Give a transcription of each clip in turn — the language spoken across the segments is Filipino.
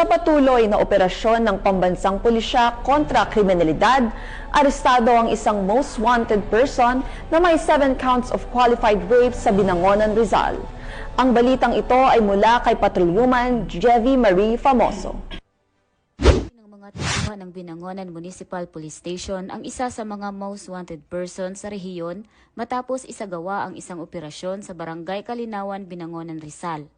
Sa patuloy na operasyon ng pambansang pulisya kontra kriminalidad, arestado ang isang most wanted person na may 7 counts of qualified rape sa Binangonan, Rizal. Ang balitang ito ay mula kay Patrolwoman Jevie Marie Famoso. Ng mga tauhan ng Binangonan Municipal Police Station ang isa sa mga most wanted person sa rehiyon matapos isagawa ang isang operasyon sa Barangay Kalinawan, Binangonan, Rizal.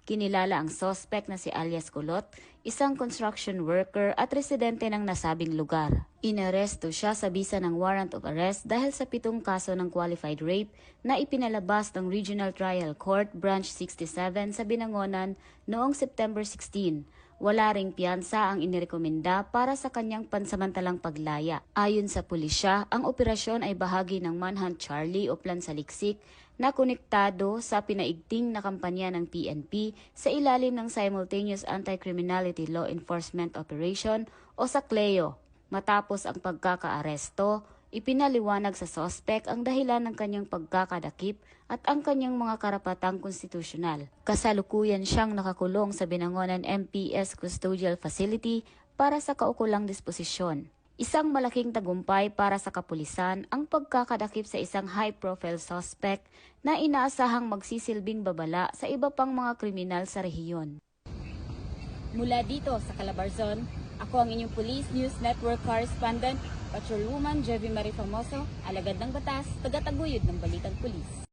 Kinilala ang suspect na si alias Kulot, isang construction worker at residente ng nasabing lugar. Inaresto siya sa bisa ng warrant of arrest dahil sa 7 kaso ng qualified rape na ipinalabas ng Regional Trial Court Branch 67 sa Binangonan noong September 16. Wala ring piyansa ang inirekomenda para sa kanyang pansamantalang paglaya. Ayon sa pulisya, ang operasyon ay bahagi ng Manhunt Charlie o Plan Saliksik na konektado sa pinaigting na kampanya ng PNP sa ilalim ng Simultaneous Anti-Criminality Law Enforcement Operation o SACLEO. Matapos ang pagkakaaresto, ipinaliwanag sa suspect ang dahilan ng kanyang pagkakadakip at ang kanyang mga karapatang konstitusyonal. Kasalukuyan siyang nakakulong sa Binangonan MPS Custodial Facility para sa kaukulang disposisyon. Isang malaking tagumpay para sa kapulisan ang pagkakadakip sa isang high-profile suspect na inaasahang magsisilbing babala sa iba pang mga kriminal sa rehiyon. Mula dito sa Calabarzon, ako ang inyong Police News Network Correspondent, Patrolwoman Jevie Marie Famoso, alagad ng batas, tagataguyod ng balitang pulis.